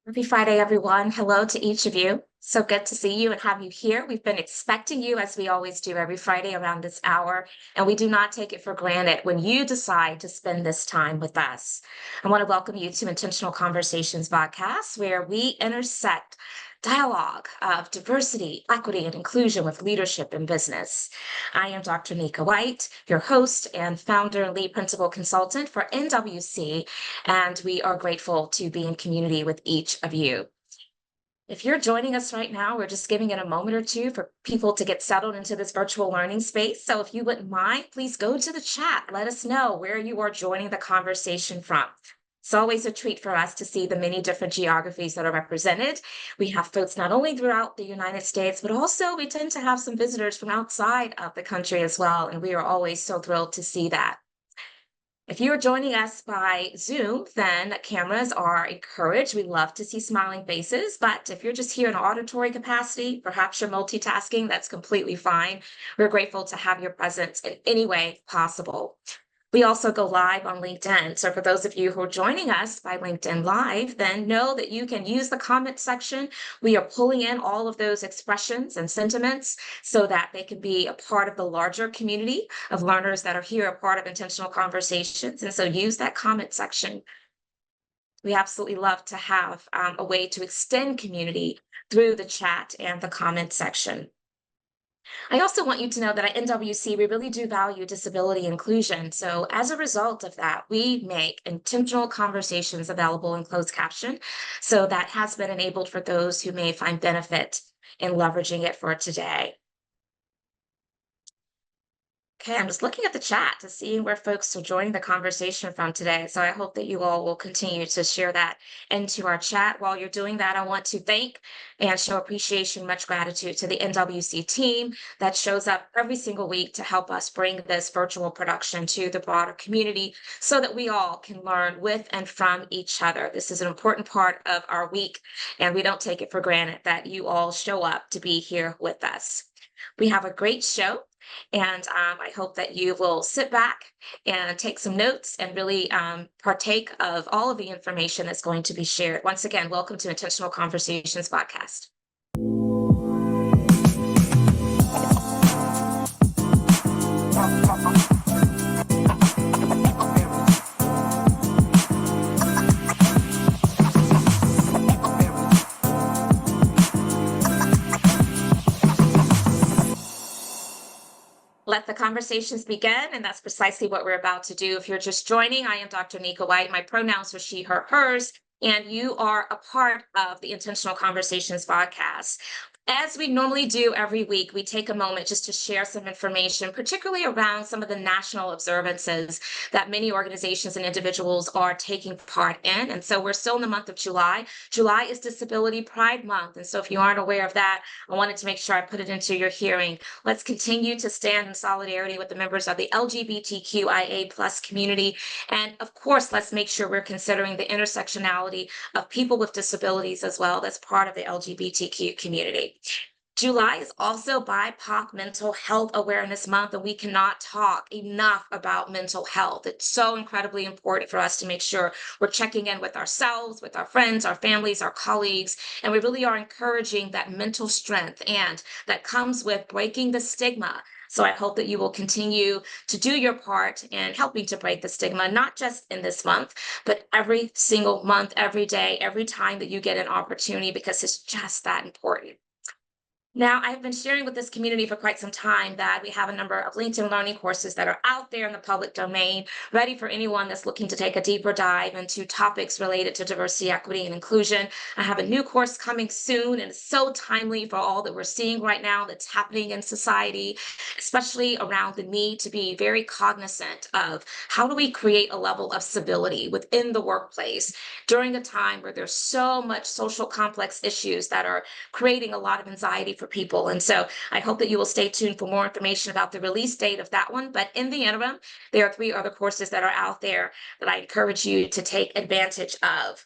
Happy Friday, everyone. Hello to each of you. So good to see you and have you here. We've been expecting you, as we always do every Friday around this hour, and we do not take it for granted when you decide to spend this time with us. I want to welcome you to Intentional Conversations Vodcast, where we intersect dialogue of diversity, equity, and inclusion with leadership in business. I am Dr. Nika White, your host and founder and lead principal consultant for NWC, and we are grateful to be in community with each of you. If you're joining us right now, we're just giving it a moment or two for people to get settled into this virtual learning space. So if you wouldn't mind, please go to the chat. Let us know where you are joining the conversation from. It's always a treat for us to see the many different geographies that are represented. We have folks not only throughout the United States, but also we tend to have some visitors from outside of the country as well. And we are always so thrilled to see that. If you are joining us by Zoom, then cameras are encouraged. We love to see smiling faces, but if you're just here in auditory capacity, perhaps you're multitasking, that's completely fine. We're grateful to have your presence in any way possible. We also go live on LinkedIn. So for those of you who are joining us by LinkedIn Live, then know that you can use the comment section. We are pulling in all of those expressions and sentiments so that they can be a part of the larger community of learners that are here, a part of Intentional Conversations. And so use that comment section. We absolutely love to have a way to extend community through the chat and the comment section. I also want you to know that at NWC, we really do value disability inclusion. So as a result of that, we make intentional conversations available in closed caption. So that has been enabled for those who may find benefit in leveraging it for today. Okay, I'm just looking at the chat to see where folks are joining the conversation from today. So I hope that you all will continue to share that into our chat. While you're doing that, I want to thank and show appreciation, much gratitude to the NWC team that shows up every single week to help us bring this virtual production to the broader community so that we all can learn with and from each other. This is an important part of our week, and we don't take it for granted that you all show up to be here with us. We have a great show. And I hope that you will sit back and take some notes and really partake of all of the information that's going to be shared. Once again, welcome to Intentional Conversations Podcast. Let the conversations begin, and that's precisely what we're about to do. If you're just joining, I am Dr. Nika White. My pronouns are she, her, hers, and you are a part of the Intentional Conversations podcast. As we normally do every week, we take a moment just to share some information, particularly around some of the national observances that many organizations and individuals are taking part in. And so we're still in the month of July. July is Disability Pride Month. And so if you aren't aware of that, I wanted to make sure I put it into your hearing. Let's continue to stand in solidarity with the members of the LGBTQIA plus community. And of course, let's make sure we're considering the intersectionality of people with disabilities as well. That's part of the LGBTQ community. July is also BIPOC Mental Health Awareness Month, and we cannot talk enough about mental health. It's so incredibly important for us to make sure we're checking in with ourselves, with our friends, our families, our colleagues, and we really are encouraging that mental strength, and that comes with breaking the stigma. So I hope that you will continue to do your part in helping to break the stigma, not just in this month, but every single month, every day, every time that you get an opportunity, because it's just that important. Now, I've been sharing with this community for quite some time that we have a number of LinkedIn learning courses that are out there in the public domain, ready for anyone that's looking to take a deeper dive into topics related to diversity, equity, and inclusion. I have a new course coming soon, and it's so timely for all that we're seeing right now that's happening in society, especially around the need to be very cognizant of how do we create a level of civility within the workplace during a time where there's so much social complex issues that are creating a lot of anxiety for people. And so I hope that you will stay tuned for more information about the release date of that one. But in the interim, there are 3 other courses that are out there that I encourage you to take advantage of.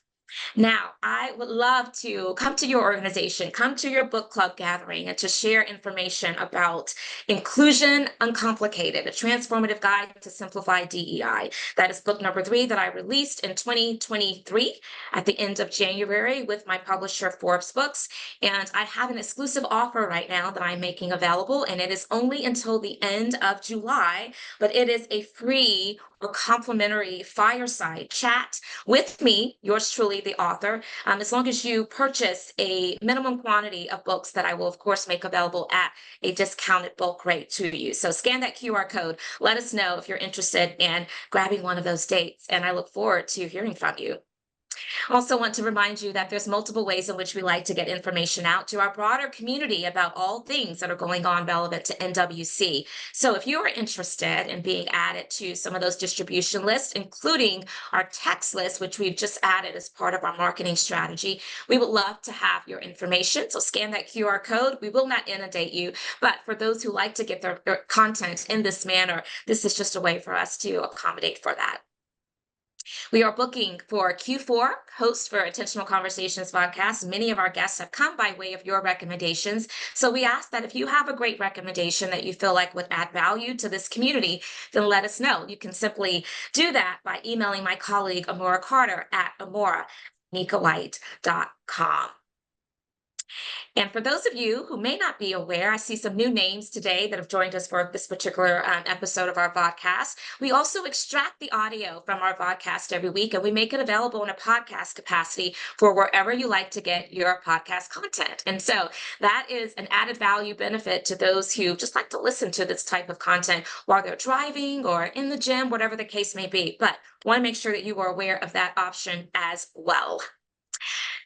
Now, I would love to come to your organization, come to your book club gathering, and to share information about Inclusion Uncomplicated, a transformative guide to simplify DEI. That is book number 3 that I released in 2023 at the end of January with my publisher, Forbes Books. And I have an exclusive offer right now that I'm making available, and it is only until the end of July, but it is a free or complimentary fireside chat with me, yours truly, the author, as long as you purchase a minimum quantity of books that I will, of course, make available at a discounted bulk rate to you. So scan that QR code. Let us know if you're interested in grabbing one of those dates, and I look forward to hearing from you. Also want to remind you that there's multiple ways in which we like to get information out to our broader community about all things that are going on relevant to NWC. So if you are interested in being added to some of those distribution lists, including our text list, which we've just added as part of our marketing strategy, we would love to have your information. So scan that QR code. We will not inundate you, but for those who like to get their content in this manner, this is just a way for us to accommodate for that. We are booking for Q4 host for Intentional Conversations Vodcast. Many of our guests have come by way of your recommendations. So we ask that if you have a great recommendation that you feel like would add value to this community, then let us know. You can simply do that by emailing my colleague, Amora Carter, at amora@nikawhite.com. And for those of you who may not be aware, I see some new names today that have joined us for this particular episode of our podcast. We also extract the audio from our podcast every week, and we make it available in a podcast capacity for wherever you like to get your podcast content. And so that is an added value benefit to those who just like to listen to this type of content while they're driving or in the gym, whatever the case may be. But want to make sure that you are aware of that option as well.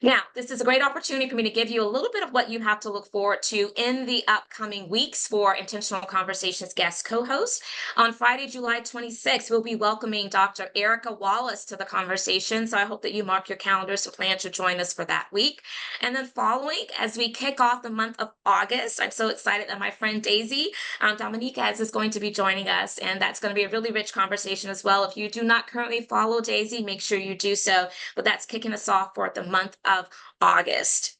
Now, this is a great opportunity for me to give you a little bit of what you have to look forward to in the upcoming weeks for Intentional Conversations guest co-host. On Friday, July 26th, we'll be welcoming Dr. Erica Wallace to the conversation. So I hope that you mark your calendars to plan to join us for that week. And then following, as we kick off the month of August, I'm so excited that my friend Daisy Dominicaz is going to be joining us. And that's going to be a really rich conversation as well. If you do not currently follow Daisy, make sure you do so. But that's kicking us off for the month of August.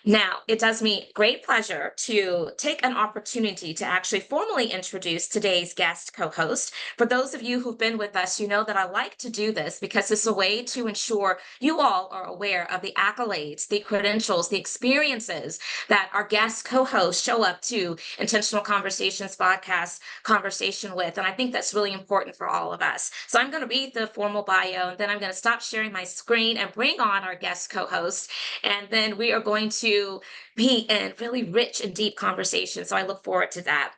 Now, it does me great pleasure to take an opportunity to actually formally introduce today's guest co-host. For those of you who've been with us, you know that I like to do this because it's a way to ensure you all are aware of the accolades, the credentials, the experiences that our guest co-hosts show up to Intentional Conversations Vodcast conversation with. And I think that's really important for all of us. So I'm going to read the formal bio, and then I'm going to stop sharing my screen and bring on our guest co-host. And then we are going to be in really rich and deep conversation. So I look forward to that.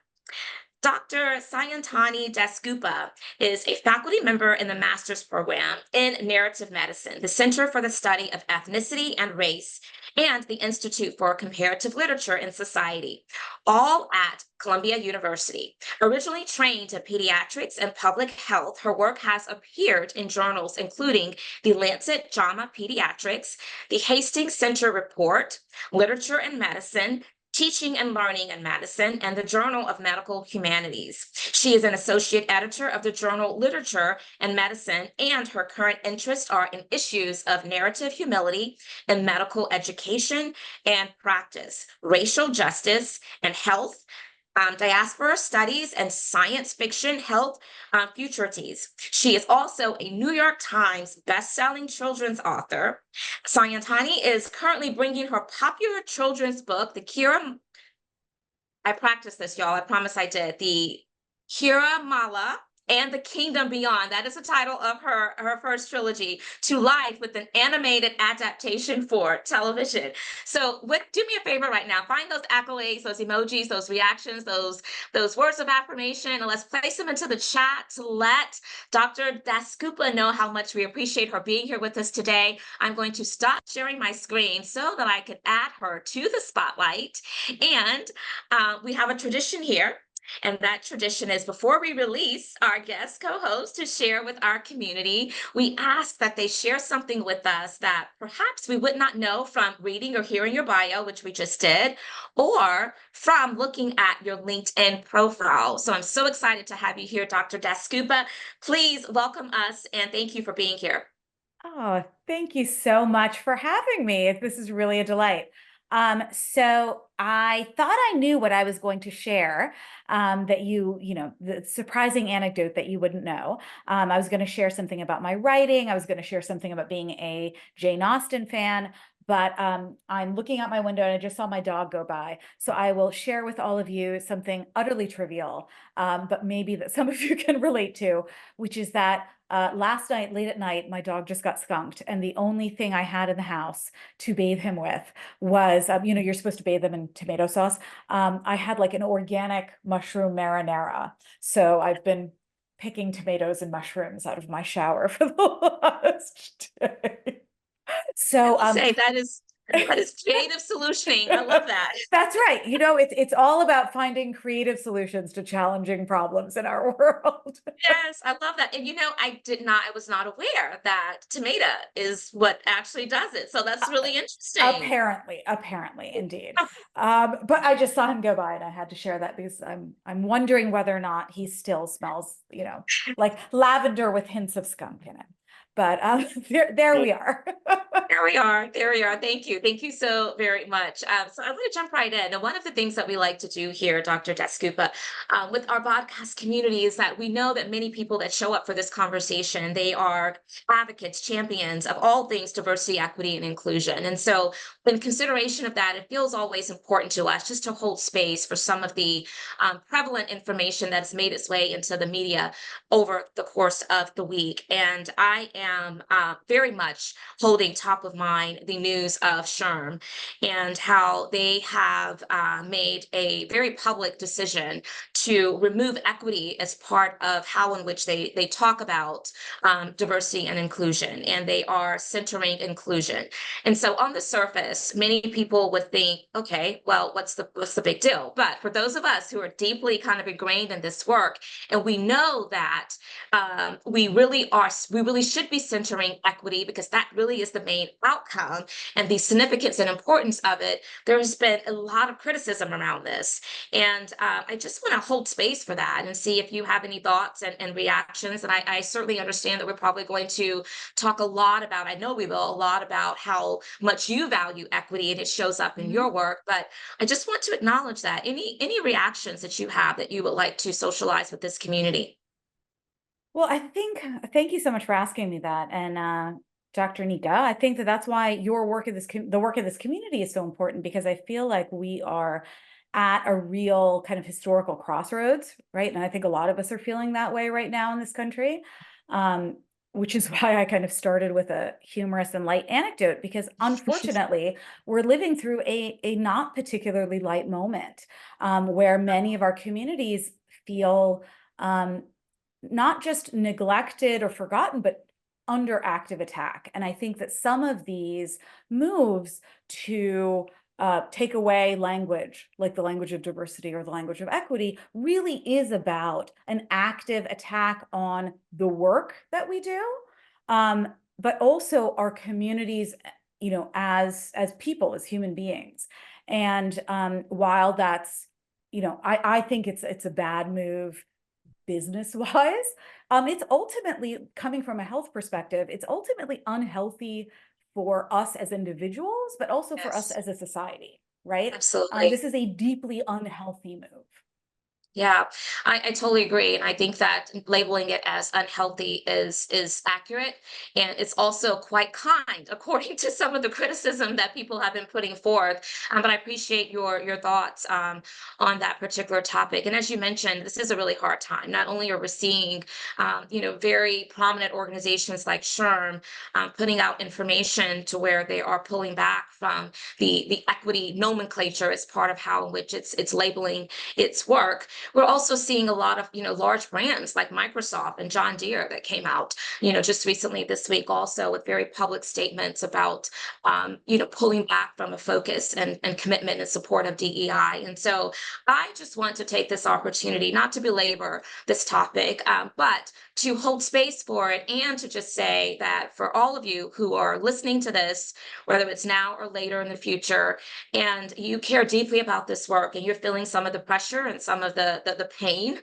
Dr. Sayantani DasGupta is a faculty member in the master's program in narrative medicine, the Center for the Study of Ethnicity and Race, and the Institute for Comparative Literature and Society, all at Columbia University. Originally trained in pediatrics and public health, her work has appeared in journals including the Lancet JAMA Pediatrics, the Hastings Center Report, Literature and Medicine, Teaching and Learning in Medicine, and the Journal of Medical Humanities. She is an associate editor of the journal Literature and Medicine, and her current interests are in issues of narrative humility in medical education and practice, racial justice and health, diaspora studies, and science fiction health futurities. She is also a New York Times best-selling children's author. Sayantani is currently bringing her popular children's book, I practiced this, y'all. I promise I did. The Kira Mala and the Kingdom Beyond. That is the title of her first trilogy, to life with an animated adaptation for television. So do me a favor right now. Find those accolades, those emojis, those reactions, those words of affirmation, and let's place them into the chat to let Dr. DasGupta know how much we appreciate her being here with us today. I'm going to stop sharing my screen so that I can add her to the spotlight. And we have a tradition here. And that tradition is, before we release our guest co-host to share with our community, we ask that they share something with us that perhaps we would not know from reading or hearing your bio, which we just did, or from looking at your LinkedIn profile. So I'm so excited to have you here, Dr. DasGupta. Please welcome us, and thank you for being here. Oh, thank you so much for having me. This is really a delight. So I thought I knew what I was going to share, that the surprising anecdote that you wouldn't know. I was going to share something about my writing. I was going to share something about being a Jane Austen fan, but I'm looking out my window and I just saw my dog go by. So I will share with all of you something utterly trivial, but maybe that some of you can relate to, which is that last night, late at night, my dog just got skunked, and the only thing I had in the house to bathe him with was, you're supposed to bathe them in tomato sauce. I had like an organic mushroom marinara. So I've been picking tomatoes and mushrooms out of my shower for the last day. I So, will say that is creative solutioning. I love that. that's right. It's all about finding creative solutions to challenging problems in our world. Yes, I love that. And I was not aware that tomato is what actually does it. So that's really interesting. Apparently, indeed. But I just saw him go by and I had to share that because I'm wondering whether or not he still smells, like lavender with hints of skunk in it. But there we are. There we are. There we are. Thank you. Thank you so very much. So I'm going to jump right in. And one of the things that we like to do here, Dr. DasGupta, with our podcast community is that we know that many people that show up for this conversation, they are advocates, champions of all things diversity, equity, and inclusion. And so in consideration of that, it feels always important to us just to hold space for some of the prevalent information that's made its way into the media over the course of the week. And I am very much holding top of mind the news of SHRM and how they have made a very public decision to remove equity as part of how in which they talk about diversity and inclusion, and they are centering inclusion. And so on the surface, many people would think, okay, well, what's the big deal? But for those of us who are deeply kind of ingrained in this work, and we know that we really should be centering equity because that really is the main outcome and the significance and importance of it. There's been a lot of criticism around this. And I just want to hold space for that and see if you have any thoughts and reactions. And I certainly understand that we're probably going to talk a lot about, I know we will, a lot about how much you value equity and it shows up in your Mhm. work. But I just want to acknowledge that. Any reactions that you have that you would like to socialize with this community? Well, thank you so much for asking me that. And Dr. Nika, I think that that's why your work in the work of this community is so important because I feel like we are at a real kind of historical crossroads, right? And I think a lot of us are feeling that way right now in this country. Um, which is why I kind of started with a humorous and light anecdote, because unfortunately, we're living through a not particularly light moment, where many of our communities feel um, not just neglected or forgotten, but under active attack. And I think that some of these moves to take away language, like the language of diversity or the language of equity, really is about an active attack on the work that we do, but also our communities, as people, as human beings. And while that's, I think it's a bad move business wise, it's ultimately coming from a health perspective, it's ultimately unhealthy for us as individuals, but also for us Yes, as a society, right? absolutely. This is a deeply unhealthy move. Yeah, I totally agree. And I think that labeling it as unhealthy is accurate. And it's also quite kind, according to some of the criticism that people have been putting forth. But I appreciate your thoughts on that particular topic. And as you mentioned, this is a really hard time. Not only are we seeing very prominent organizations like SHRM putting out information to where they are pulling back from the equity nomenclature as part of how in which it's labeling its work. We're also seeing a lot of large brands like Microsoft and John Deere that came out just recently this week also with very public statements about pulling back from a focus and commitment and support of DEI. And so I just want to take this opportunity not to belabor this topic, but to hold space for it and to just say that for all of you who are listening to this, whether it's now or later in the future, and you care deeply about this work and you're feeling some of the pressure and some of the pain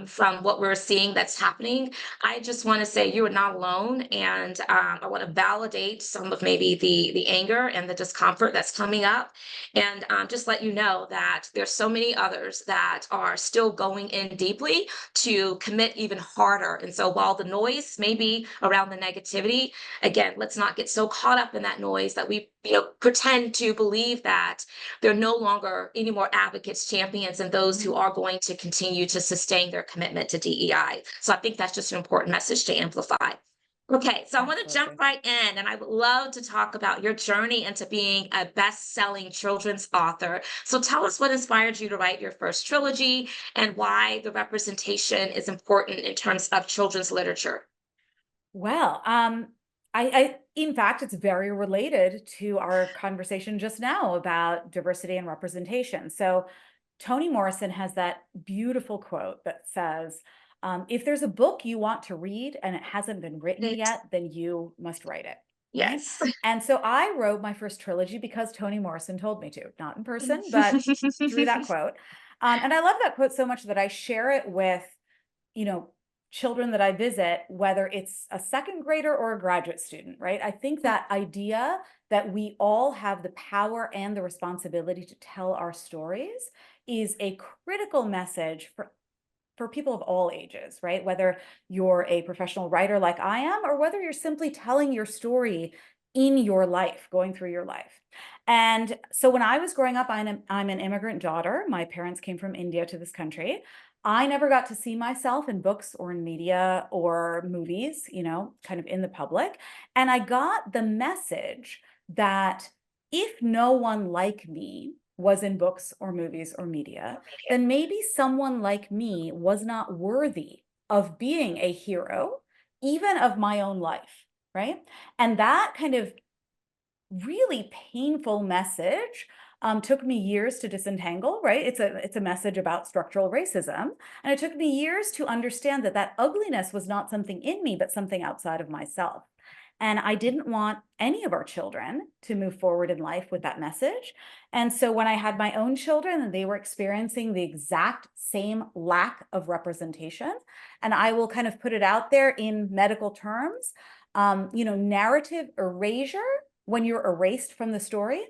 from what we're seeing that's happening. I just want to say you are not alone, and I want to validate some of maybe the anger and the discomfort that's coming up, and just let you know that there's so many others that are still going in deeply to commit even harder. And so while the noise may be around the negativity, again, let's not get so caught up in that noise that we pretend to believe that there are no longer any more advocates, champions, and those who Mhm. are going to continue to sustain their commitment to DEI. So I think that's just an important message to amplify. Okay, so I want to jump Absolutely. right in, and I would love to talk about your journey into being a best-selling children's author. So tell us what inspired you to write your first trilogy and why the representation is important in terms of children's literature. Well, in fact, it's very related to our conversation just now about diversity and representation. So, Toni Morrison has that beautiful quote that says, if there's a book you want to read and it hasn't been written Right? yet, then you must write it. Right. Yes. And so I wrote my first trilogy because Toni Morrison told me to, not in person, but through that quote. And I love that quote so much that I share it with you know, children that I visit, whether it's a second grader or a graduate student, right? I think that idea that we all have the power and the responsibility to tell our stories is a critical message for people of all ages, right? Whether you're a professional writer like I am, or whether you're simply telling your story in your life, going through your life. And so when I was growing up, I'm an immigrant daughter. My parents came from India to this country. I never got to see myself in books or in media or movies, kind of in the public. And I got the message that if no one like me was in books or movies or media, then maybe someone like me was not worthy of being a hero, even of my own life, right? And that kind of really painful message took me years to disentangle, right? It's a message about structural racism. And it took me years to understand that that ugliness was not something in me, but something outside of myself. And I didn't want any of our children to move forward in life with that message. And so when I had my own children and they were experiencing the exact same lack of representation, and I will kind of put it out there in medical terms, narrative erasure, when you're erased from the story,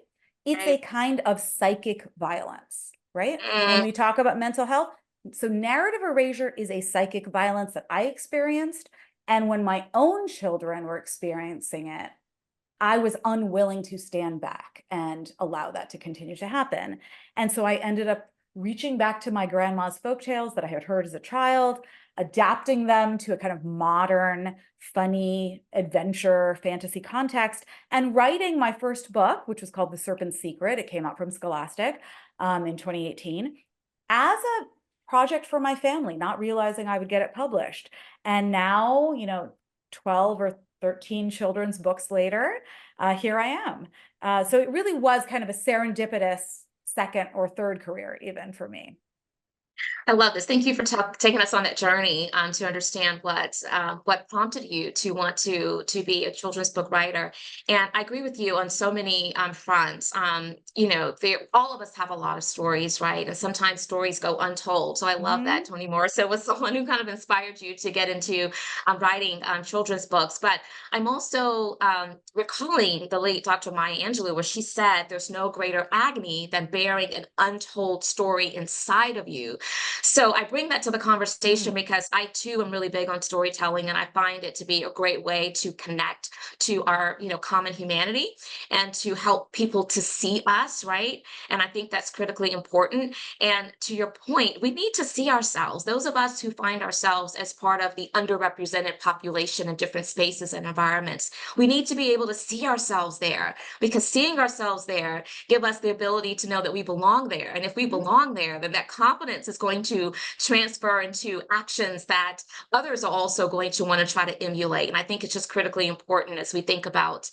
it's a Right. kind of psychic violence, right? When Mm, we talk about mental health, so narrative erasure is a psychic violence that I experienced. And when my own children were experiencing it, I was unwilling to stand back and allow that to continue to happen. And so I ended up reaching back to my grandma's folk tales that I had heard as a child, adapting them to a kind of modern, funny adventure fantasy context, and writing my first book, which was called The Serpent's Secret. It came out from Scholastic in 2018 as a project for my family, not realizing I would get it published. And now, 12 or 13 children's books later, here I am. So it really was kind of a serendipitous second or third career, even for me. I love this. Thank you for taking us on that journey to understand what prompted you to want to be a children's book writer. And I agree with you on so many fronts. All of us have a lot of stories, right? And sometimes stories go untold. So I love that Mhm. Toni Morrison was someone who kind of inspired you to get into writing children's books. But I'm also recalling the late Dr. Maya Angelou, where she said, "There's no greater agony than bearing an untold story inside of you." So I bring that to the conversation Mm. because I too am really big on storytelling, and I find it to be a great way to connect to our, common humanity and to help people to see us, right? And I think that's critically important. And to your point, we need to see ourselves. Those of us who find ourselves as part of the underrepresented population in different spaces and environments, we need to be able to see ourselves there, because seeing ourselves there give us the ability to know that we belong there. And if we Mhm. belong there, then that confidence is going to transfer into actions that others are also going to want to try to emulate. And I think it's just critically important as we think about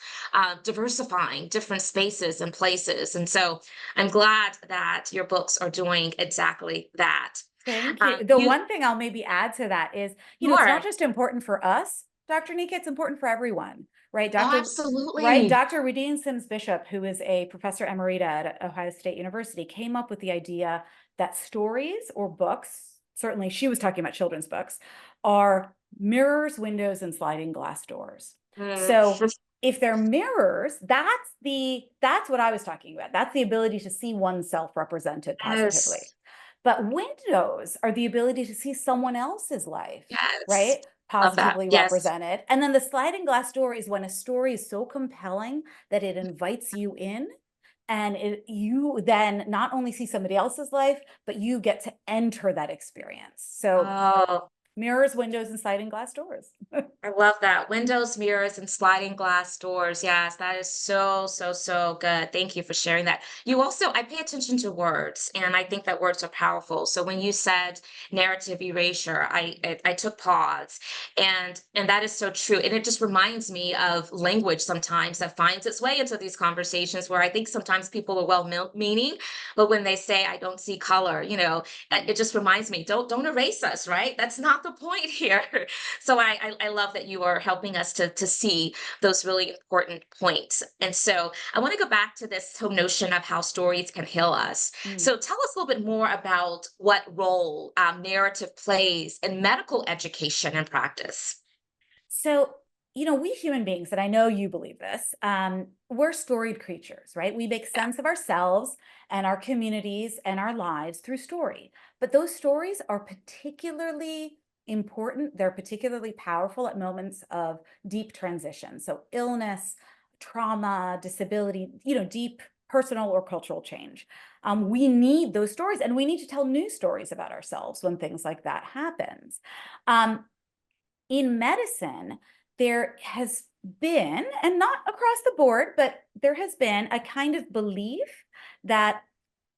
diversifying different spaces and places. And so I'm glad that your books are doing exactly that. Thank you. The You one thing I'll maybe add to that is, it's not are. just important for us, Dr. Nika, it's important for everyone, right? Oh, Right, absolutely. Dr. Rudine Sims Bishop, who is a professor emerita at Ohio State University, came up with the idea that stories or books certainly she was talking about children's books, are mirrors, windows, and sliding glass doors. Mm. So if they're mirrors, that's what I was talking about. That's the ability to see oneself represented positively. Yes. But windows are the ability to see someone else's life, Yes. right? Love that. Positively Yes. represented. And then the sliding glass door is when a story is so compelling that it invites you in, and you then not only see somebody else's life, but you get to enter that experience. So Oh, mirrors, windows, and sliding glass doors. I love that. Windows, mirrors, and sliding glass doors. Yes, that is so, so, so good. Thank you for sharing that. You also, I pay attention to words, and I think that words are powerful. So when you said narrative erasure, I took pause, and that is so true. And it just reminds me of language sometimes that finds its way into these conversations where I think sometimes people are well-meaning, but when they say I don't see color, it just reminds me, don't erase us, right? That's not the point here. So I love that you are helping us to see those really important points. And so I want to go back to this whole notion of how stories can heal us. Mm. So tell us a little bit more about what role narrative plays in medical education and practice. So, we human beings, and I know you believe this, we're storied creatures, right? We make Yeah. sense of ourselves and our communities and our lives through story. But those stories are particularly important. They're particularly powerful at moments of deep transition. So, illness, trauma, disability, deep personal or cultural change. We need those stories, and we need to tell new stories about ourselves when things like that happens. Um, in medicine, there has been, and not across the board, but there has been a kind of belief that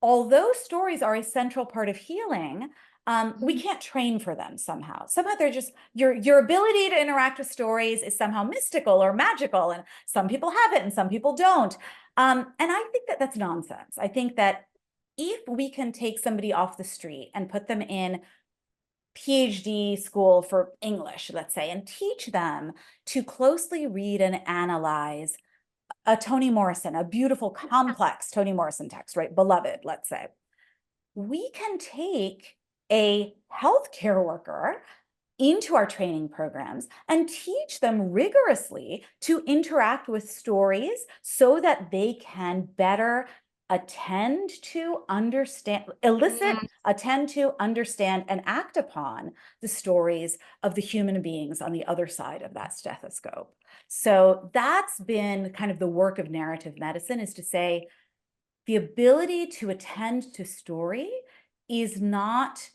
although stories are a central part of healing, we Mhm. can't train for them somehow. Somehow they're just your ability to interact with stories is somehow mystical or magical, and some people have it and some people don't. And I think that that's nonsense. I think that if we can take somebody off the street and put them in PhD school for English, let's say, and teach them to closely read and analyze a Toni Morrison, a beautiful, complex Toni Morrison text, right? Beloved, let's say. We can take a healthcare worker into our training programs and teach them rigorously to interact with stories so that they can better attend to, understand, elicit, Mm. attend to, understand, and act upon the stories of the human beings on the other side of that stethoscope. So that's been kind of the work of narrative medicine, is to say the ability to attend to story is not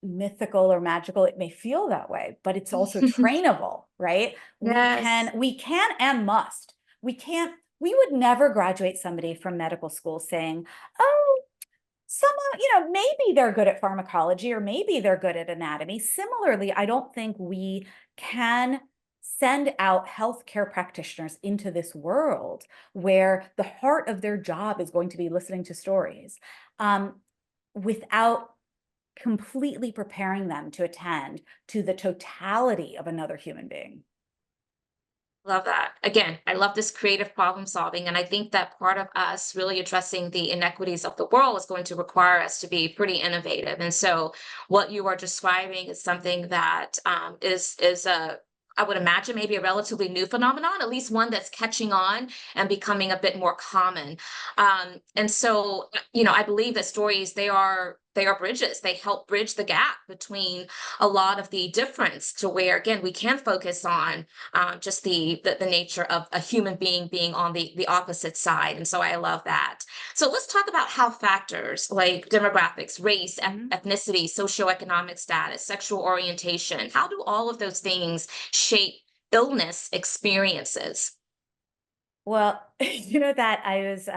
mythical or magical. It may feel that way, but it's also trainable, right? We Yes. can, we can and must. We would never graduate somebody from medical school saying, oh, maybe they're good at pharmacology or maybe they're good at anatomy. Similarly, I don't think we can send out healthcare practitioners into this world where the heart of their job is going to be listening to stories, without completely preparing them to attend to the totality of another human being. Love that. Again, I love this creative problem solving. And I think that part of us really addressing the inequities of the world is going to require us to be pretty innovative. And so what you are describing is something that is a I would imagine maybe a relatively new phenomenon, at least one that's catching on and becoming a bit more common. And so, I believe that stories they are bridges. They help bridge the gap between a lot of the difference to where again we can focus on just the nature of a human being on the opposite side. And so I love that. So let's talk about how factors like demographics, race, Mhm. ethnicity, socioeconomic status, sexual orientation, how do all of those things shape illness experiences? Well, that I was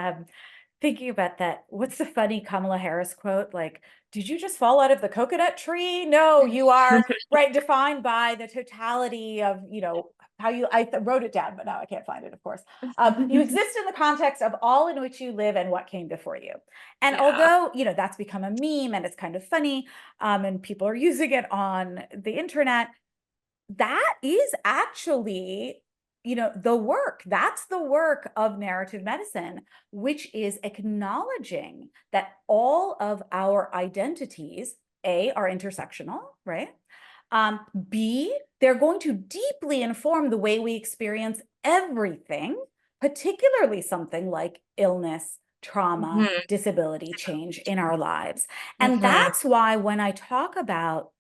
thinking about that. What's the funny Kamala Harris quote? Like, did you just fall out of the coconut tree? No, you are right, defined by the totality of, how you, wrote it down, but now I can't find it, of course. You exist in the context of all in which you live and what came before you. And Yeah. although, that's become a meme and it's kind of funny, and people are using it on the internet, that is actually, that's the work of narrative medicine, which is acknowledging that all of our identities A, are intersectional, right? B, they're going to deeply inform the way we experience everything, particularly something like illness, trauma, Mhm. disability, change in our lives. And Mhm. that's why when I talk about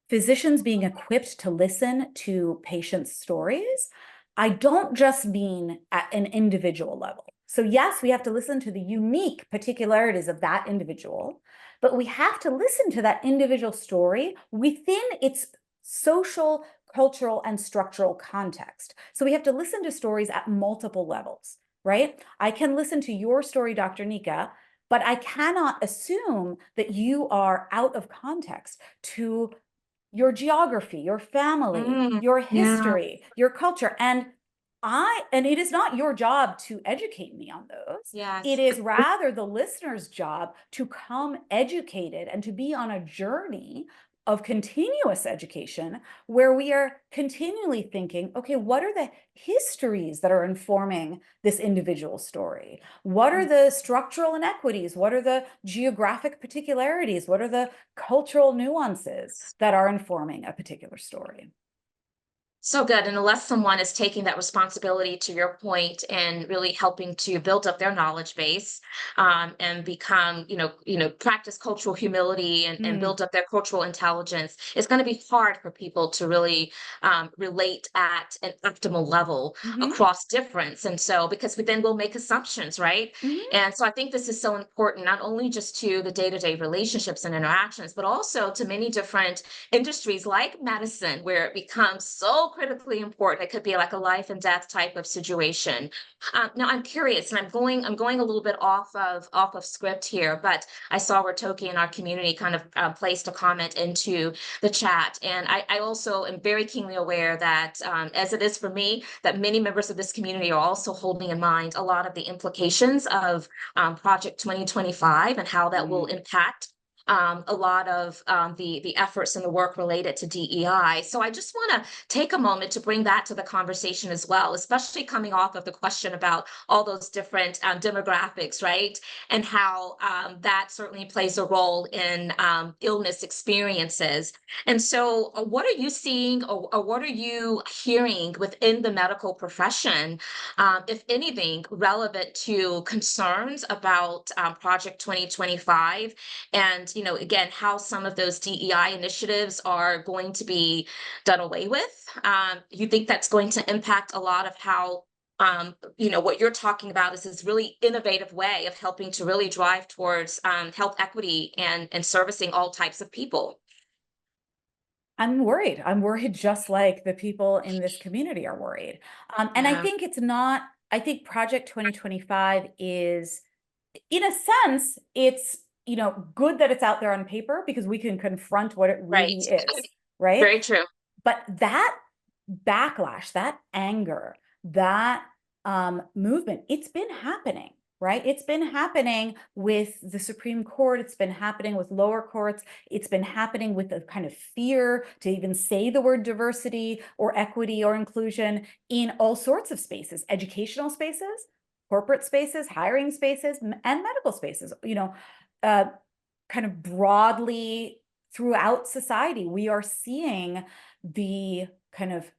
physicians being equipped to listen to patients' stories, I don't just mean at an individual level. So, yes, we have to listen to the unique particularities of that individual, but we have to listen to that individual story within its social, cultural, and structural context. So, we have to listen to stories at multiple levels, right? I can listen to your story, Dr. Nika, but I cannot assume that you are out of context to your geography, your family, Mm. your Yeah. history, your culture. And it is not your job to educate me on those. It Yes. is rather the listener's job to come educated and to be on a journey of continuous education where we are continually thinking, okay, what are the histories that are informing this individual story? What are the structural inequities? What are the geographic particularities? What are the cultural nuances that are informing a particular story? So good. And unless someone is taking that responsibility, to your point, and really helping to build up their knowledge base, and become, practice cultural humility and Mm, build up their cultural intelligence, it's going to be hard for people to really relate at an optimal level mhm, across difference. And so, because we then will make assumptions, right? mhm, And so I think this is so important, not only just to the day to day relationships and interactions, but also to many different industries like medicine, where it becomes so critically important. It could be like a life and death type of situation. Now I'm curious, and I'm going a little bit off of script here, but I saw where Toki in our community kind of placed a comment into the chat, and I also am very keenly aware that, as it is for me, that many members of this community are also holding in mind a lot of the implications of Project 2025 and how that will mm. impact a lot of the efforts and the work related to DEI. So I just want to take a moment to bring that to the conversation as well, especially coming off of the question about all those different demographics, right? And how that certainly plays a role in illness experiences. And so, what are you seeing, or what are you hearing within the medical profession, if anything, relevant to concerns about Project 2025? And again, how some of those DEI initiatives are going to be done away with. You think that's going to impact a lot of how, what you're talking about is this really innovative way of helping to really drive towards health equity and servicing all types of people. I'm worried. I'm worried just like the people in this community are worried. And I Yeah. think it's not, I think Project 2025 is, in a sense, it's, good that it's out there on paper because we can confront what it Right. really is, right? Very true. But that backlash, that anger, that movement, it's been happening, right? It's been happening with the Supreme Court. It's been happening with lower courts. It's been happening with a kind of fear to even say the word diversity or equity or inclusion in all sorts of spaces, educational spaces, corporate spaces, hiring spaces, and medical spaces, uh, kind of broadly throughout society. We are seeing the kind of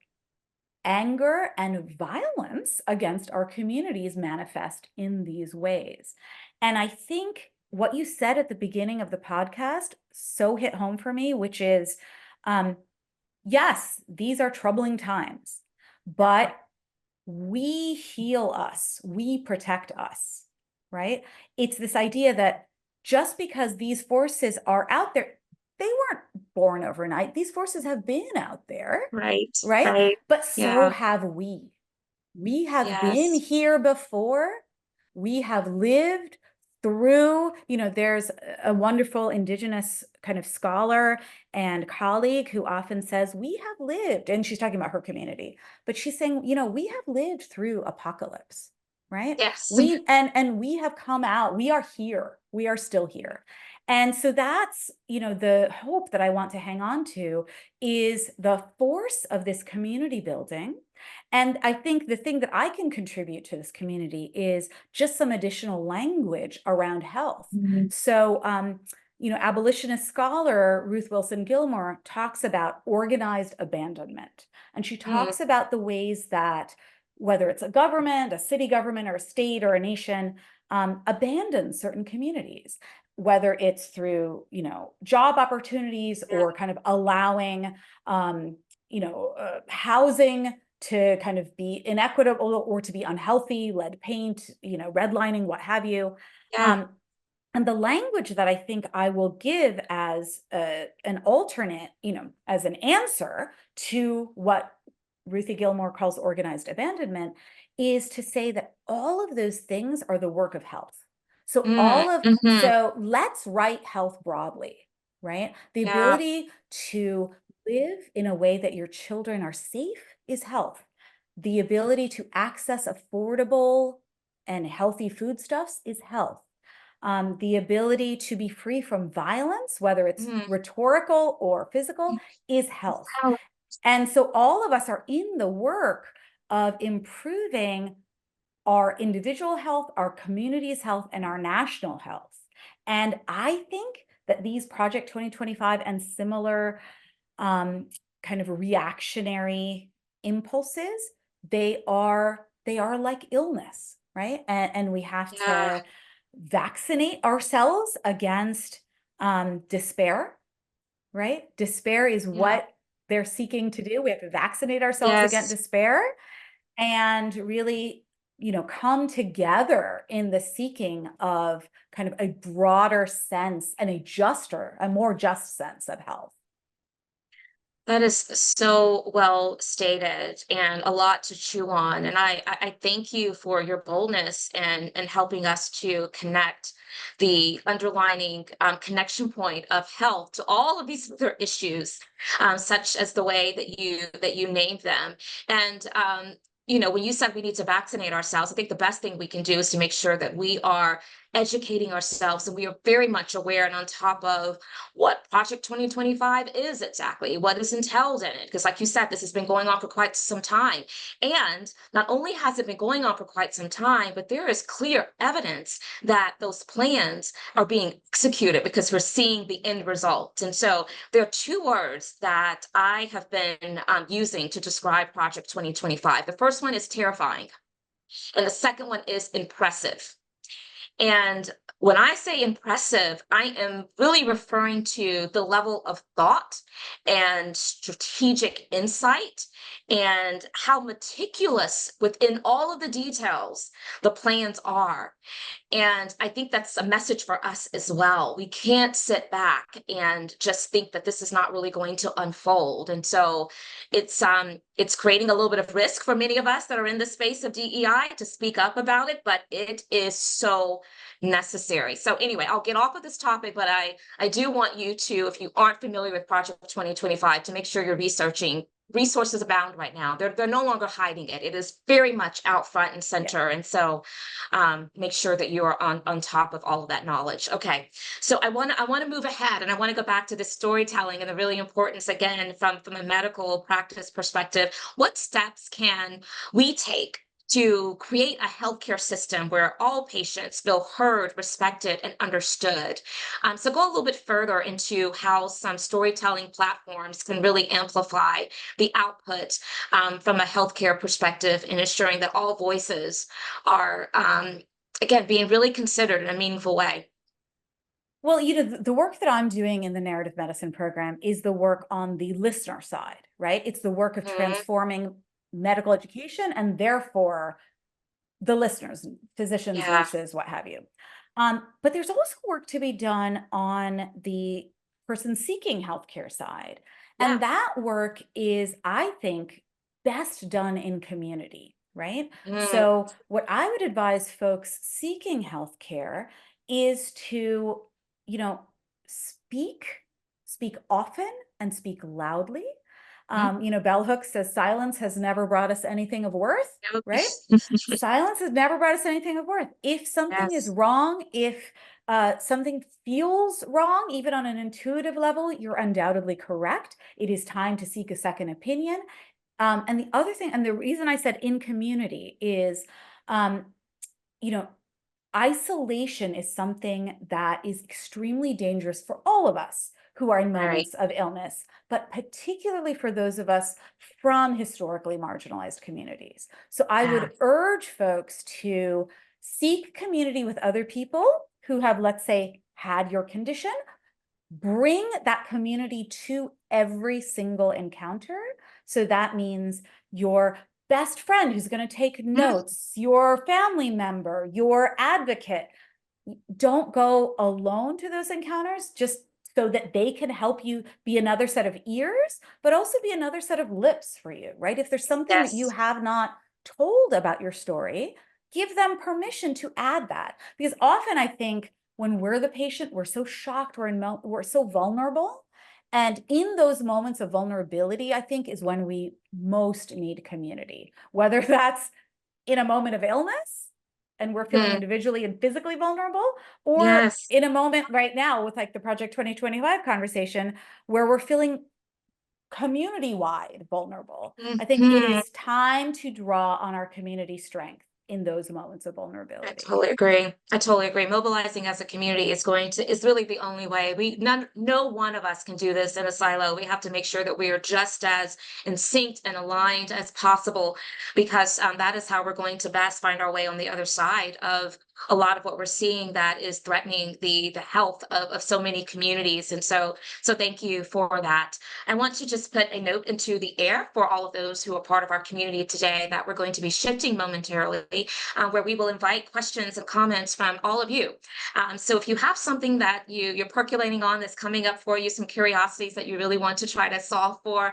anger and violence against our communities manifest in these ways. And I think what you said at the beginning of the podcast so hit home for me, which is, um, yes, these are troubling times, but we heal us, we protect us, right? It's this idea that just because these forces are out there, they weren't born overnight. These forces have been out there, Right. right? Right. But so Yeah. have we. We have been Yes. here before. We have lived through, there's a wonderful Indigenous kind of scholar and colleague who often says, we have lived, and she's talking about her community, but she's saying, we have lived through apocalypse, right? Yes. And we have come out, we are here, we are still here. And so that's, the hope that I want to hang on to is the force of this community building. And I think the thing that I can contribute to this community is just some additional language around health. Mhm. So abolitionist scholar Ruth Wilson Gilmore talks about organized abandonment. And she Mm, talks about the ways that whether it's a government, a city government, or a state or a nation, abandons certain communities, whether it's through, job opportunities yeah, or kind of allowing, housing to kind of be inequitable or to be unhealthy, lead paint, redlining, what have you. yeah. Um, and the language that I think I will give as an alternate, as an answer to what Ruthie Gilmore calls organized abandonment is to say that all of those things are the work of health. Mm, mhm, So let's write health broadly, right? The yeah, ability to live in a way that your children are safe is health. The ability to access affordable and healthy foodstuffs is health. The ability to be free from violence, whether it's mm, rhetorical or physical, is health. oh, And so all of us are in the work of improving our individual health, our community's health, and our national health. And I think that these Project 2025 and similar kind of reactionary impulses, they are like illness, right? And we have yeah, to vaccinate ourselves against despair, right? Despair is yeah, what they're seeking to do. We have to vaccinate ourselves against yes. despair and really, come together in the seeking of kind of a broader sense and a more just sense of health. That is so well stated and a lot to chew on. And I thank you for your boldness and helping us to connect the underlining connection point of health to all of these other issues, such as the way that you named them. And when you said we need to vaccinate ourselves, I think the best thing we can do is to make sure that we are educating ourselves and we are very much aware and on top of what Project 2025 is exactly, what is entailed in it. Because, like you said, this has been going on for quite some time. And not only has it been going on for quite some time, but there is clear evidence that those plans are being executed because we're seeing the end result. And so there are two words that I have been using to describe Project 2025. The first one is terrifying, and the second one is impressive. And when I say impressive, I am really referring to the level of thought and strategic insight and how meticulous within all of the details the plans are. And I think that's a message for us as well. We can't sit back and just think that this is not really going to unfold. And so it's creating a little bit of risk for many of us that are in the space of DEI to speak up about it, but it is so necessary. So anyway, I'll get off of this topic, but I do want you to, if you aren't familiar with Project 2025, to make sure you're researching. Resources abound right now. They're no longer hiding it. It is very much out front and Yeah. center. And so make sure that you are on top of all of that knowledge. Okay, so I want to move ahead, and I want to go back to the storytelling and the really importance again from a medical practice perspective. What steps can we take to create a healthcare system where all patients feel heard, respected, and understood? So go a little bit further into how some storytelling platforms can really amplify the output from a healthcare perspective in ensuring that all voices are again being really considered in a meaningful way. Well, the work that I'm doing in the narrative medicine program is the work on the listener side, right? It's the work of Mhm. transforming medical education and therefore the listeners, physicians, Yeah, nurses, what have you. But there's also work to be done on the person seeking healthcare side. yeah. And that work is, I think, best done in community, right? Mm, So, what I would advise folks seeking healthcare is to, you know, speak, speak often and speak loudly. mhm. Bell Hooks says silence has never brought us anything of worth, Yep. right? Silence has never brought us anything of worth. If something is Yes. wrong, if something feels wrong, even on an intuitive level, you're undoubtedly correct. It is time to seek a second opinion. And the other thing, and the reason I said in community is, um, you know, isolation is something that is extremely dangerous for all of us who are in Right. moments of illness, but particularly for those of us from historically marginalized communities. So I Yeah. would urge folks to seek community with other people who have, let's say, had your condition. Bring that community to every single encounter. So that means your best friend who's going to take Mm, notes, your family member, your advocate. Don't go alone to those encounters just so that they can help you be another set of ears, but also be another set of lips for you, right? If there's something that you yes. have not told about your story, give them permission to add that. Because often I think when we're the patient, we're so shocked, we're so vulnerable. And in those moments of vulnerability, I think is when we most need community, whether that's in a moment of illness and we're feeling Mm, individually and physically vulnerable, or yes. in a moment right now with like the Project 2025 conversation where we're feeling community wide vulnerable. I think it Mhm. is time to draw on our community strength in those moments of I vulnerability. totally agree. I totally agree. Mobilizing as a community is really the only way. No one of us can do this in a silo. We have to make sure that we are just as in sync and aligned as possible, because that is how we're going to best find our way on the other side of a lot of what we're seeing that is threatening the health of so many communities. And so thank you for that. I want to just put a note into the air for all of those who are part of our community today that we're going to be shifting momentarily, where we will invite questions and comments from all of you. So if you have something that you're percolating on that's coming up for you, some curiosities that you really want to try to solve for,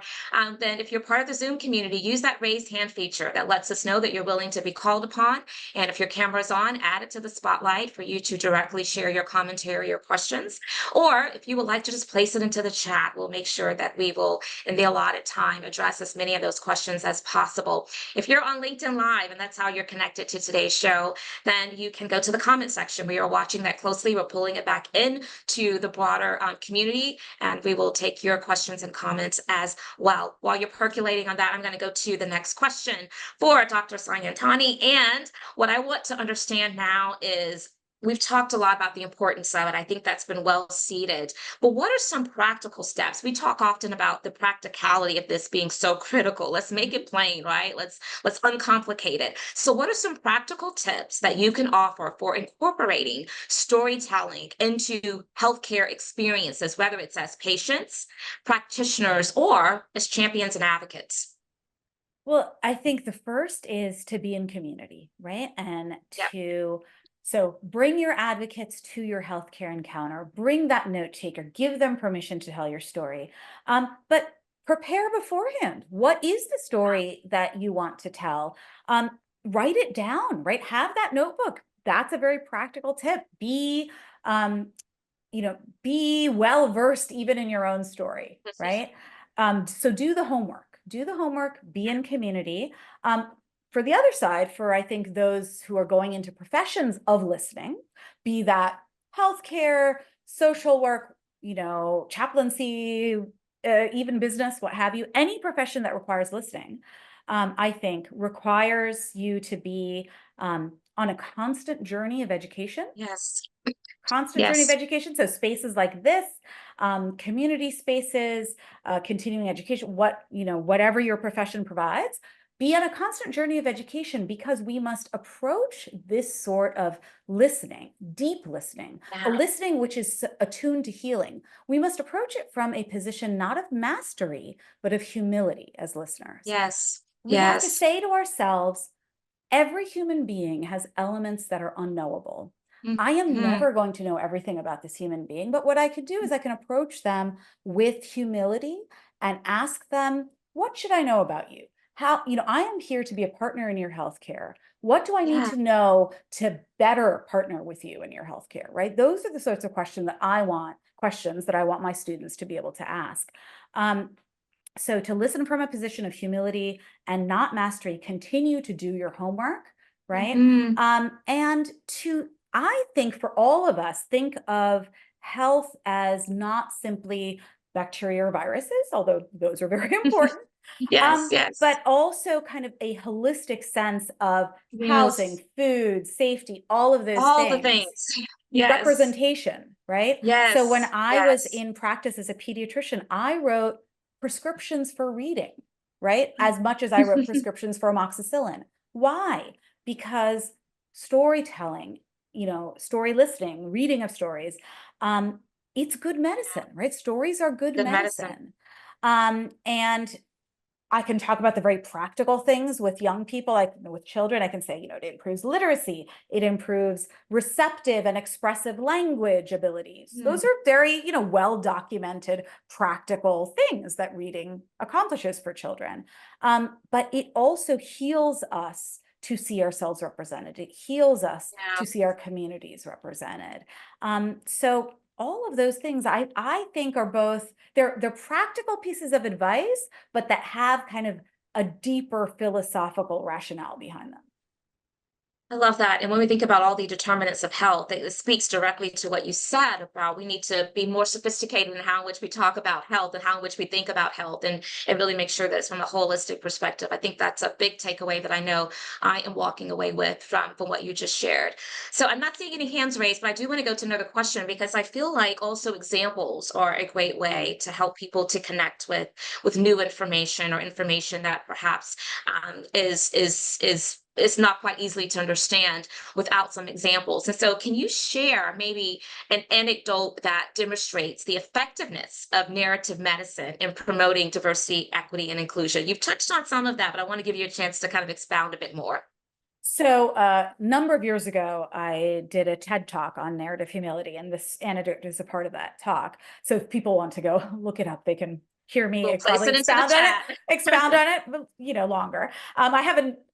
then if you're part of the Zoom community, use that raised hand feature that lets us know that you're willing to be called upon. And if your camera's on, add it to the spotlight for you to directly share your commentary or questions. Or if you would like to just place it into the chat, we'll make sure that we will, in the allotted time, address as many of those questions as possible. If you're on LinkedIn Live and that's how you're connected to today's show, then you can go to the comment section. We are watching that closely. We're pulling it back in to the broader community, and we will take your questions and comments as well. While you're percolating on that, I'm going to go to the next question for Dr. Sayantani. And what I want to understand now is, we've talked a lot about the importance of it. I think that's been well seated. But what are some practical steps? We talk often about the practicality of this being so critical. Let's make it plain, right? Let's uncomplicate it. So what are some practical tips that you can offer for incorporating storytelling into healthcare experiences, whether it's as patients, practitioners, or as champions and advocates? Well, I think the first is to be in community, right? And Yeah. so bring your advocates to your healthcare encounter, bring that note taker, give them permission to tell your story. But prepare beforehand. What is the story that you want to tell? Write it down, right? Have that notebook. That's a very practical tip. Um, be well versed even in your own story, right? So do the homework, be in community. For the other side, for I think those who are going into professions of listening, be that healthcare, social work, chaplaincy, even business, what have you, any profession that requires listening, I think requires you to be on a constant journey of education. Yes. Constant journey of Yes. education. So spaces like this, community spaces, continuing education, whatever your profession provides, be on a constant journey of education, because we must approach this sort of listening, deep listening, a Yeah. listening which is attuned to healing. We must approach it from a position not of mastery, but of humility as listeners. Yes. We have to Yes. say to ourselves, every human being has elements that are unknowable. I am Mhm. never going to know everything about this human being, but what I could do is I can approach them with humility and ask them, what should I know about you? I am here to be a partner in your healthcare. What do I need Yeah. to know to better partner with you in your healthcare, right? Those are the sorts of questions that I want my students to be able to ask. Um, so to listen from a position of humility and not mastery, continue to do your homework, right? Mhm. And I think for all of us, think of health as not simply bacteria or viruses, although those are very important, Yes, yes. But also kind of a holistic sense of housing, Yes. food, safety, all of those All the things. things. Yes. Representation, right? So when Yes. I was Yes. in practice as a pediatrician, I wrote prescriptions for reading, right? As much as I wrote prescriptions for amoxicillin. Why? Because storytelling, story listening, reading of stories, um, it's good medicine, right? Stories are good Good medicine. medicine. And I can talk about the very practical things with young people, like with children. I can say, it improves literacy, it improves receptive and expressive language abilities. Mm. Those are very, well documented practical things that reading accomplishes for children. But it also heals us to see ourselves represented. It heals us Yeah. to see our communities represented. So all of those things I think are both, they're practical pieces of advice, but that have kind of a deeper philosophical rationale behind them. I love that. And when we think about all the determinants of health, it speaks directly to what you said about we need to be more sophisticated in how in which we talk about health and how in which we think about health and really make sure that it's from a holistic perspective. I think that's a big takeaway that I know I am walking away with from what you just shared. So I'm not seeing any hands raised, but I do want to go to another question because I feel like also examples are a great way to help people to connect with new information or information that perhaps is not quite easily to understand without some examples. And so, can you share maybe an anecdote that demonstrates the effectiveness of narrative medicine in promoting diversity, equity, and inclusion? You've touched on some of that, but I want to give you a chance to kind of expound a bit more. So a number of years ago, I did a TED talk on narrative humility, and this anecdote is a part of that talk. So if people want to go look it up, they can hear me We'll place probably it into the chat. expound on it, but, longer. I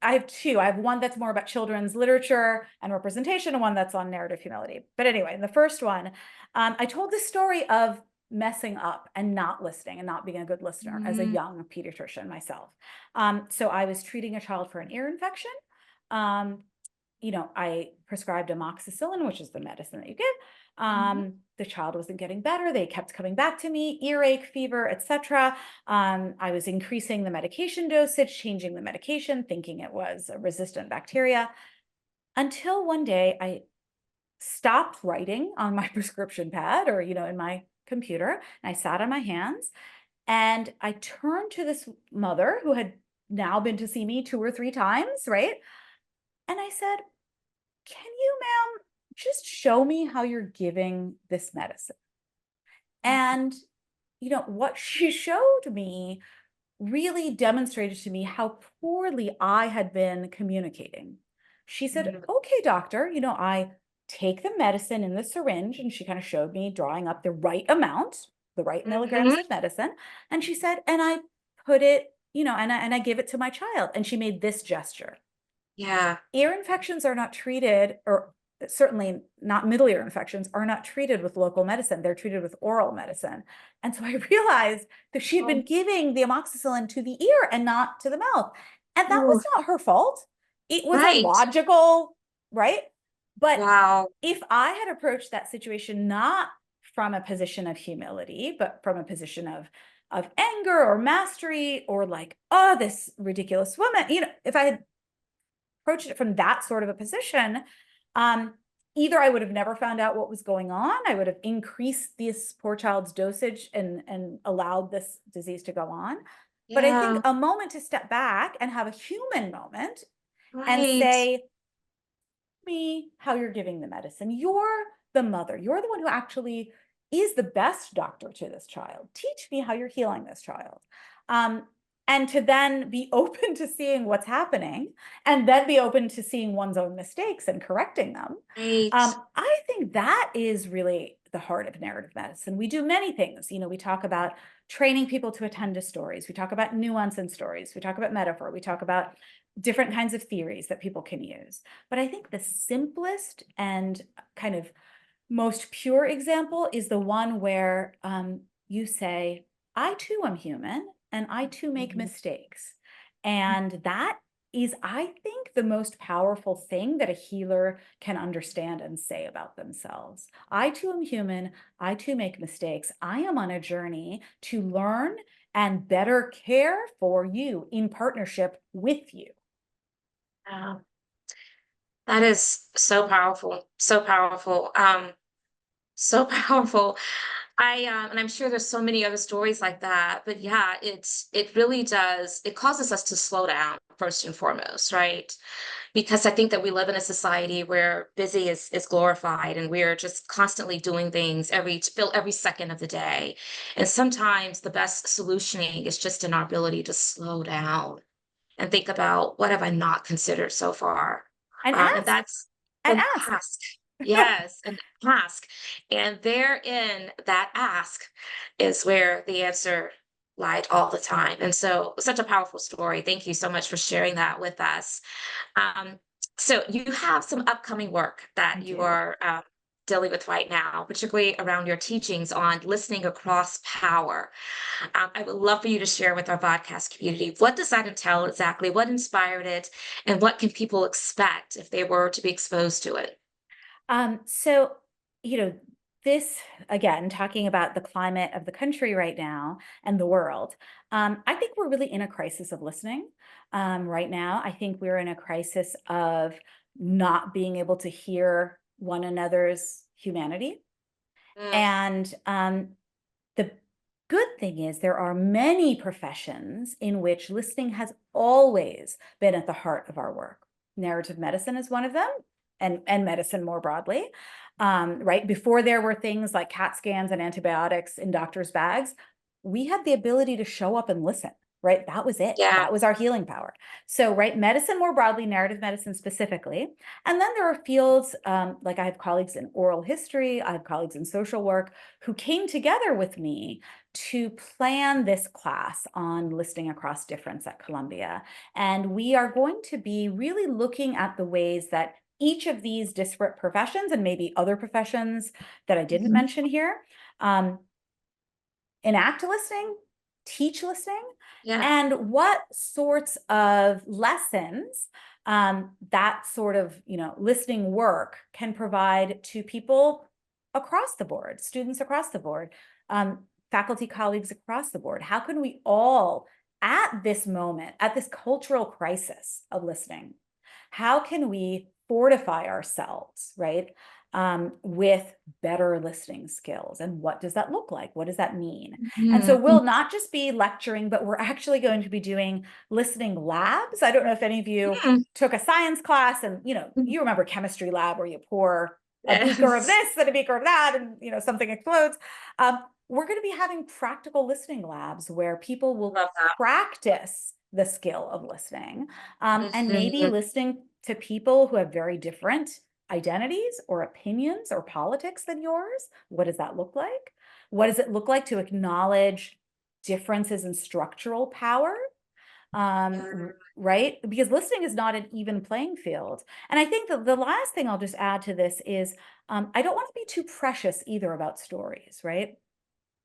have two. I have one that's more about children's literature and representation, and one that's on narrative humility. But anyway, in the first one, I told the story of messing up and not listening and not being a good listener as a Mm, young pediatrician myself. So I was treating a child for an ear infection. um, I prescribed amoxicillin, which is the medicine that you give. mhm. The child wasn't getting better. They kept coming back to me, earache, fever, etc. I was increasing the medication dosage, changing the medication, thinking it was a resistant bacteria, until one day I stopped writing on my prescription pad or, in my computer, and I sat on my hands and I turned to this mother who had now been to see me 2 or 3 times, right? And I said, "Can you, ma'am, just show me how you're giving this medicine?" And, what she showed me really demonstrated to me how poorly I had been communicating. She said, Mm, "Okay, doctor, I take the medicine in the syringe," and she kind of showed me drawing up the right amount, the right milligrams mhm. of medicine. And she said, "And I put it, and I give it to my child." And she made this gesture. Yeah. Ear infections are not treated, or certainly not middle ear infections, are not treated with local medicine. They're treated with oral medicine. And so I realized that she had Oh, been giving the amoxicillin to the ear and not to the mouth. And that ooh, was not her fault. It was a right. logical, right? But Wow. if I had approached that situation not from a position of humility, but from a position of anger or mastery, or like, oh, this ridiculous woman, if I had approached it from that sort of a position, either I would have never found out what was going on, I would have increased this poor child's dosage and allowed this disease to go on. But I think Yeah. a moment to step back and have a human moment and Right. say, "Me, how you're giving the medicine. You're the mother. You're the one who actually is the best doctor to this child. Teach me how you're healing this child." Um, and to then be open to seeing what's happening, and then be open to seeing one's own mistakes and correcting them. Right. I think that is really the heart of narrative medicine. We do many things. We talk about training people to attend to stories. We talk about nuance in stories. We talk about metaphor. We talk about different kinds of theories that people can use. But I think the simplest and kind of most pure example is the one where you say, "I too am human and I too make Mhm. mistakes." And that is, I think, the most powerful thing that a healer can understand and say about themselves. "I too am human. I too make mistakes. I am on a journey to learn and better care for you in partnership with you. That is so powerful, so powerful, so powerful. And I'm sure there's so many other stories like that, but yeah, it really does. It causes us to slow down first and foremost, right? Because I think that we live in a society where busy is glorified, and we're just constantly doing things to fill every second of the day. And sometimes the best solutioning is just in our ability to slow down and think about, what have I not considered so far? And And ask, that's and and ask. ask. Yes, and ask. And therein, that ask is where the answer lied all the time. And so, such a powerful story. Thank you so much for sharing that with us. Um, so you have some upcoming work I that you do. are dealing with right now, particularly around your teachings on listening across power. I would love for you to share with our podcast community. What does that entail exactly? What inspired it? And what can people expect if they were to be exposed to it? So, you know, this again, talking about the climate of the country right now and the world, I think we're really in a crisis of listening right now. I think we're in a crisis of not being able to hear one another's humanity. Mm, And the good thing is there are many professions in which listening has always been at the heart of our work. Narrative medicine is one of them, and medicine more broadly. Right before there were things like CAT scans and antibiotics in doctors' bags, we had the ability to show up and listen. Right, that was it. yeah, That was our healing power. So, right, medicine more broadly, narrative medicine specifically, and then there are fields like I have colleagues in oral history, I have colleagues in social work who came together with me to plan this class on listening across difference at Columbia. And we are going to be really looking at the ways that each of these disparate professions, and maybe other professions that I didn't mhm, mention here, um, enact listening, teach listening, yeah, and what sorts of lessons that sort of listening work can provide to people across the board, students across the board, um, faculty colleagues across the board. How can we all, at this moment, at this cultural crisis of listening, how can we fortify ourselves, right? With better listening skills. And what does that look like? What does that mean? And so mhm, we'll not just be lecturing, but we're actually going to be doing listening labs. I don't know if any of you mhm, took a science class and, mhm. you remember chemistry lab where you pour a beaker of Yes, this and a beaker of that and, something explodes. Um, we're going to be having practical listening labs where people will love that. practice the skill of listening and maybe Mhm. listening to people who have very different identities or opinions or politics than yours. What does that look like? What does it look like to acknowledge differences in structural power? Yeah. Right? Because listening is not an even playing field. And I think that the last thing I'll just add to this is I don't want to be too precious either about stories, right?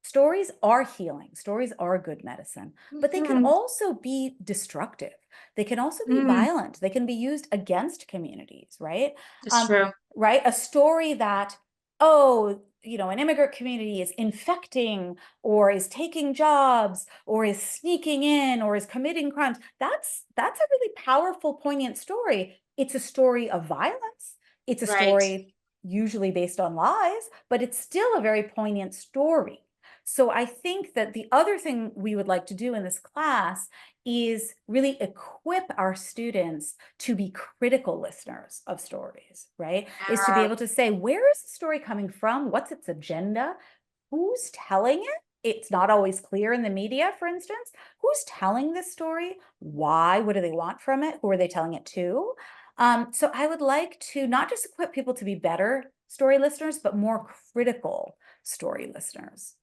Stories are healing, stories are good medicine, but they can Mhm. also be destructive. They can also be Mm, violent. They can be used against communities, right? it's Um, true. right? A story that, oh, an immigrant community is infecting or is taking jobs or is sneaking in or is committing crimes. That's a really powerful, poignant story. It's a story of violence. It's a Right. story usually based on lies, but it's still a very poignant story. So I think that the other thing we would like to do in this class is really equip our students to be critical listeners of stories, right? Is to be Yeah. able to say, where is the story coming from? What's its agenda? Who's telling it? It's not always clear in the media, for instance. Who's telling this story? Why? What do they want from it? Who are they telling it to? So I would like to not just equip people to be better story listeners, but more critical story listeners.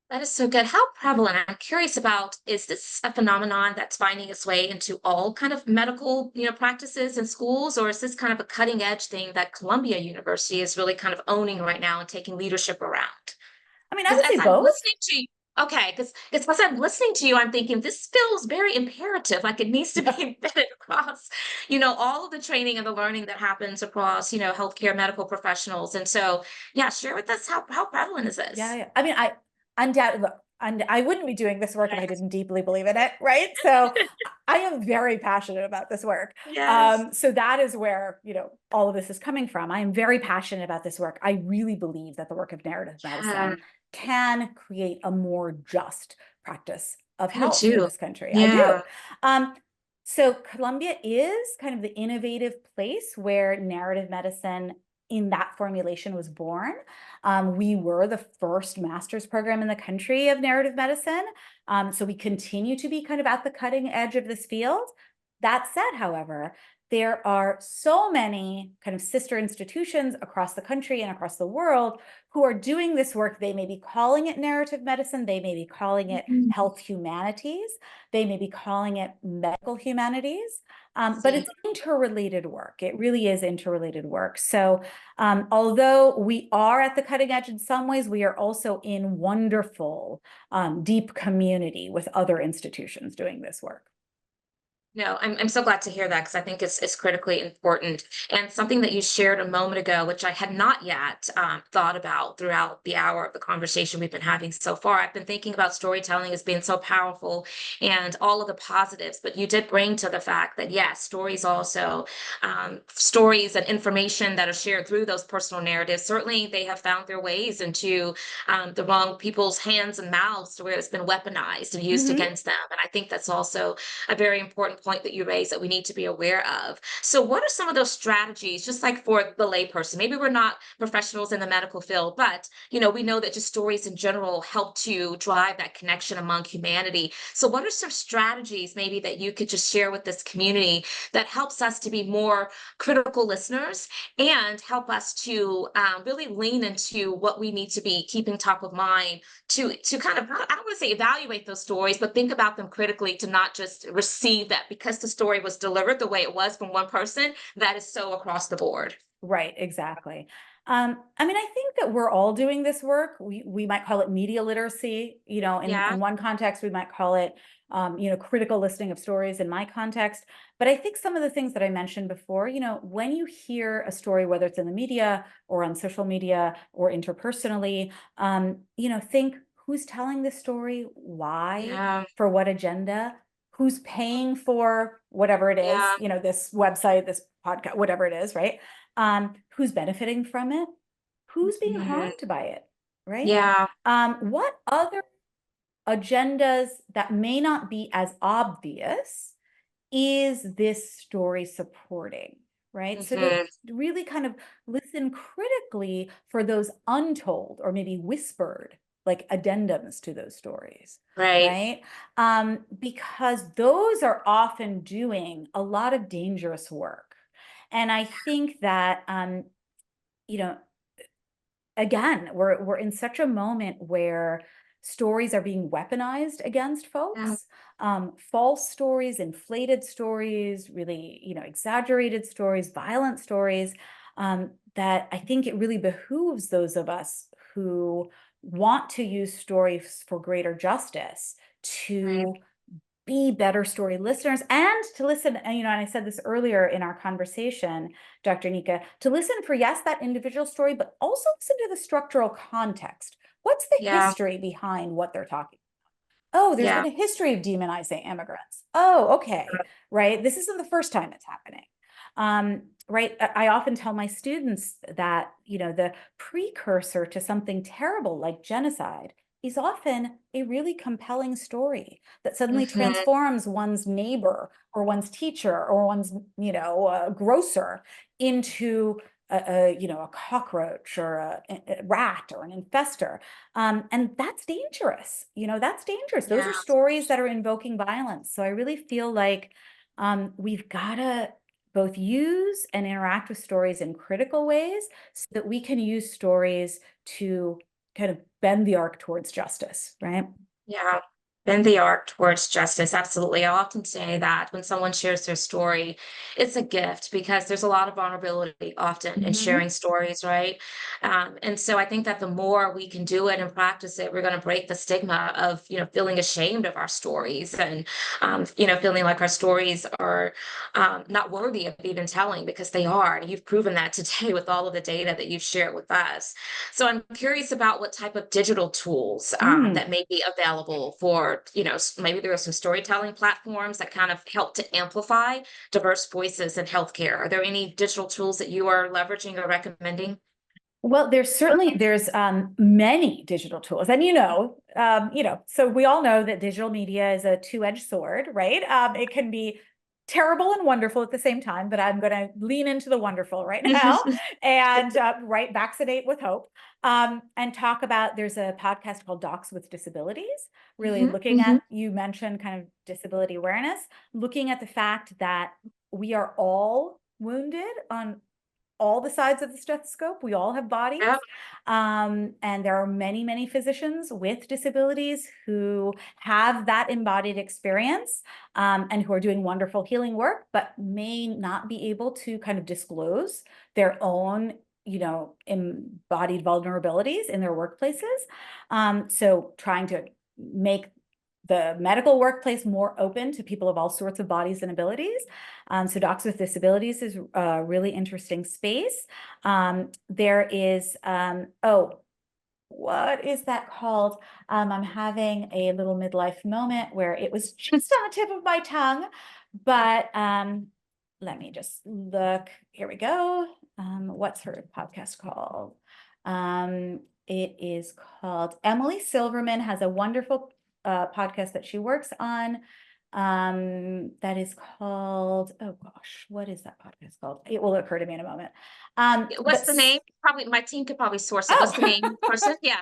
That is so good. How prevalent, I'm curious about, is this a phenomenon that's finding its way into all kind of medical, practices and schools, or is this kind of a cutting edge thing that Columbia University is really kind of owning right now and taking leadership around? I mean, I Because would as say I'm both. listening to you, okay, because as I'm listening to you, I'm thinking this feels very imperative, like it needs to be embedded across, all of the training and the learning that happens across, healthcare medical professionals. And so, yeah, share with us how prevalent is Yeah, this? yeah. I mean, I undoubtedly look. and I wouldn't be doing this work if I didn't deeply believe in it, right? So I am very passionate about this work. Yes. So that is where, all of this is coming from. I am very passionate about this work. I really believe that the work of narrative Yeah, medicine can create a more just practice of I do health in too. this country. I do. Yeah. So Columbia is kind of the innovative place where narrative medicine in that formulation was born. We were the first master's program in the country of narrative medicine. So we continue to be kind of at the cutting edge of this field. That said, however, there are so many kind of sister institutions across the country and across the world who are doing this work. They may be calling it narrative medicine. They may be calling it Mhm. health humanities. They may be calling it medical humanities. But See. it's interrelated work. It really is interrelated work. So although we are at the cutting edge in some ways, we are also in wonderful, deep community with other institutions doing this work. No, I'm so glad to hear that because I think it's critically important and something that you shared a moment ago, which I had not yet thought about throughout the hour of the conversation we've been having so far. I've been thinking about storytelling as being so powerful and all of the positives, but you did bring to the fact that yes, stories also, stories and information that are shared through those personal narratives. Certainly, they have found their ways into the wrong people's hands and mouths to where it's been weaponized and used Mhm. against them. And I think that's also a very important point that you raised that we need to be aware of. So, what are some of those strategies, just like for the layperson? Maybe we're not professionals in the medical field, but we know that just stories in general help to drive that connection among humanity. So, what are some strategies maybe that you could just share with this community that helps us to be more critical listeners and help us to really lean into what we need to be keeping top of mind to kind of I don't want to say evaluate those stories, but think about them critically to not just receive that because the story was delivered the way it was from one person, that is so across the board. Right, exactly. I mean, I think that we're all doing this work. We might call it media literacy, Yeah, in one context, we might call it, critical listening of stories in my context. But I think some of the things that I mentioned before, when you hear a story, whether it's in the media or on social media or interpersonally, think who's telling this story, why, yeah, for what agenda, who's paying for whatever it is, yeah. this website, this podcast, whatever it is, right? Who's benefiting from it, who's being Mhm. harmed by it, right? Yeah, What other agendas that may not be as obvious is this story supporting, right? So to mhm. really kind of listen critically for those untold or maybe whispered like addendums to those stories, Right. right? Because those are often doing a lot of dangerous work. And I think that, you know, again, we're in such a moment where stories are being weaponized against Yeah, folks. False stories, inflated stories, really, exaggerated stories, violent stories. That I think it really behooves those of us who want to use stories for greater justice right. to be better story listeners and to listen. And I said this earlier in our conversation, Dr. Nika, to listen for, yes, that individual story, but also listen to the structural context. What's the Yeah, history behind what they're talking? Oh, there's yeah, been a history of demonizing immigrants. Oh, okay, right. This isn't the first time it's happening. Right. I often tell my students that, the precursor to something terrible like genocide is often a really compelling story that suddenly mhm. transforms one's neighbor or one's teacher or one's, grocer into a cockroach or a rat or an infestor. And that's dangerous. That's dangerous. Those Yeah, are stories that are invoking violence. So I really feel like we've got to both use and interact with stories in critical ways so that we can use stories to kind of bend the arc towards justice, right? yeah. bend the arc towards justice. Absolutely. I often say that when someone shares their story, it's a gift because there's a lot of vulnerability often in Mhm. sharing stories, right? And so I think that the more we can do it and practice it, we're going to break the stigma of, feeling ashamed of our stories and, feeling like our stories are not worthy of even telling because they are. And you've proven that today with all of the data that you've shared with us. So I'm curious about what type of digital tools Mm. that may be available for, maybe there are some storytelling platforms that kind of help to amplify diverse voices in healthcare. Are there any digital tools that you are leveraging or recommending? Well, there's many digital tools, and so we all know that digital media is a two-edged sword, right? It can be terrible and wonderful at the same time, but I'm going to lean into the wonderful right now and vaccinate with hope, and talk about. There's a podcast called Docs with Disabilities, really Mhm, looking mhm. at, you mentioned kind of disability awareness, looking at the fact that we are all wounded on all the sides of the stethoscope. We all have bodies. Yeah. And there are many, many physicians with disabilities who have that embodied experience, and who are doing wonderful healing work, but may not be able to kind of disclose their own, embodied vulnerabilities in their workplaces. So trying to make the medical workplace more open to people of all sorts of bodies and abilities. So Docs with Disabilities is a really interesting space. There is, what is that called? I'm having a little midlife moment where it was just on the tip of my tongue, but let me just look. Here we go. What's her podcast called? It is called, Emily Silverman has a wonderful podcast that she works on, that is called, oh gosh, what is that podcast called? It will occur to me in a moment. Yeah, But what's the name? Probably my team could probably source it. What's the oh, name person? Yeah.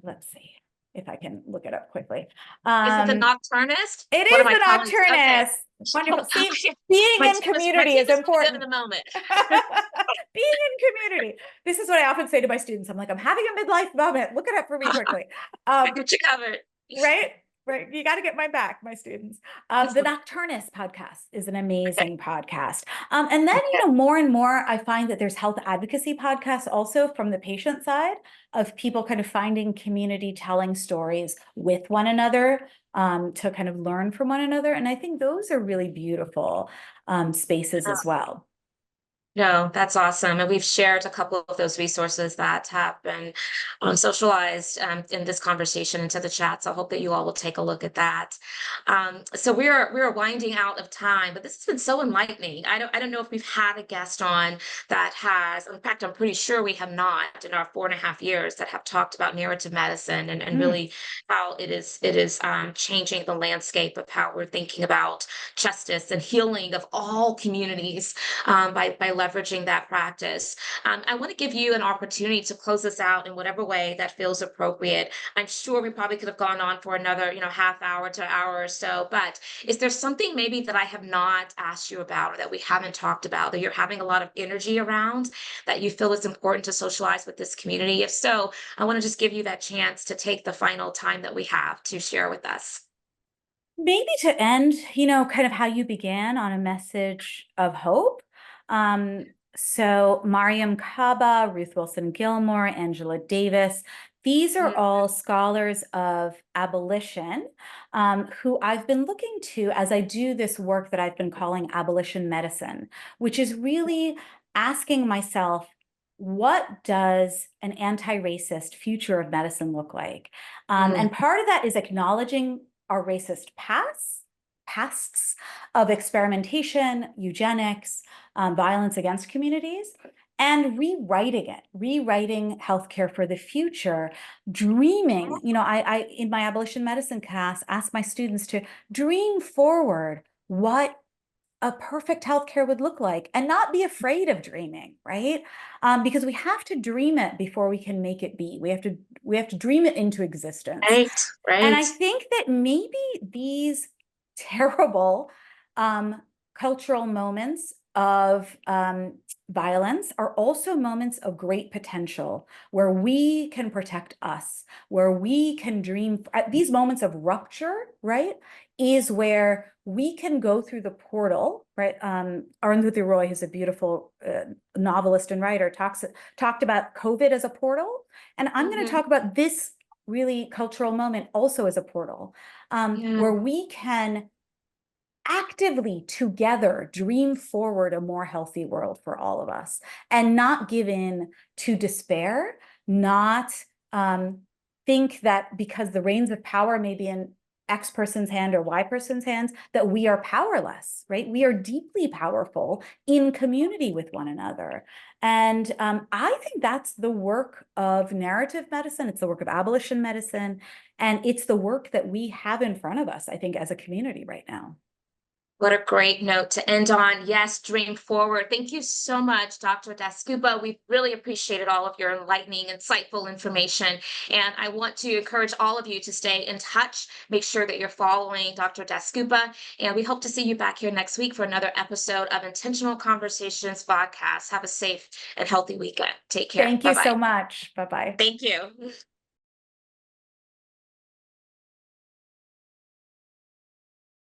let's see if I can look it up quickly. Is it the Um, Nocturnist? it One of is my the colleagues. Okay. Nocturnist. Wonderful. See, being My in team is my community team is is really good in important. the moment. Being in community. This is what I often say to my students. I'm like, I'm having a midlife moment. Look it up for me quickly. I got you covered. Right? Right. You got to get my back, my students. The Nocturnist podcast is an Okay. amazing podcast. And then, Okay. more and more, I find that there's health advocacy podcasts also from the patient side, of people kind of finding community, telling stories with one another, to kind of learn from one another. And I think those are really beautiful spaces as well. No, that's awesome. And we've shared a couple of those resources that have been socialized in this conversation into the chat. So I hope that you all will take a look at that. So we're winding out of time, but this has been so enlightening. I don't know if we've had a guest on that has, in fact, I'm pretty sure we have not in our 4.5 years that have talked about narrative medicine and Mm. really how it is changing the landscape of how we're thinking about justice and healing of all communities by leveraging that practice. I want to give you an opportunity to close this out in whatever way that feels appropriate. I'm sure we probably could have gone on for another, half hour to hour or so, but is there something maybe that I have not asked you about or that we haven't talked about that you're having a lot of energy around that you feel is important to socialize with this community? If so, I want to just give you that chance to take the final time that we have to share with us. Maybe to end, kind of how you began, on a message of hope. So Mariam Kaba, Ruth Wilson Gilmore, Angela Davis, these are Mm, all scholars of abolition, who I've been looking to as I do this work that I've been calling abolition medicine, which is really asking myself, what does an anti-racist future of medicine look like? mm, And part of that is acknowledging our racist pasts of experimentation, eugenics, violence against communities, and rewriting healthcare for the future, dreaming. I in my abolition medicine class ask my students to dream forward what a perfect healthcare would look like, and not be afraid of dreaming, right? Because we have to dream it before we can make it be. We have to dream it into existence. right, And I right. think that maybe these terrible cultural moments of violence are also moments of great potential where we can protect us, where we can dream. At these moments of rupture, right, is where we can go through the portal, right? Arundhati Roy, who's a beautiful novelist and writer, talked about COVID as a portal. And I'm going to talk about this really cultural moment also as a portal, where we can actively together dream forward a more healthy world for all of us and not give in to despair, not think that because the reins of power may be in X person's hand or Y person's hands, that we are powerless, right? We are deeply powerful in community with one another. And I think that's the work of narrative medicine. It's the work of abolition medicine. And it's the work that we have in front of us, I think, as a community right now. What a great note to end on. Yes, dream forward. Thank you so much, Dr. DasGupta. We really appreciated all of your enlightening, insightful information. And I want to encourage all of you to stay in touch. Make sure that you're following Dr. DasGupta. And we hope to see you back here next week for another episode of Intentional Conversations Vodcast. Have a safe and healthy weekend. Take care. Thank you Bye-bye. so much. Bye-bye. Thank you.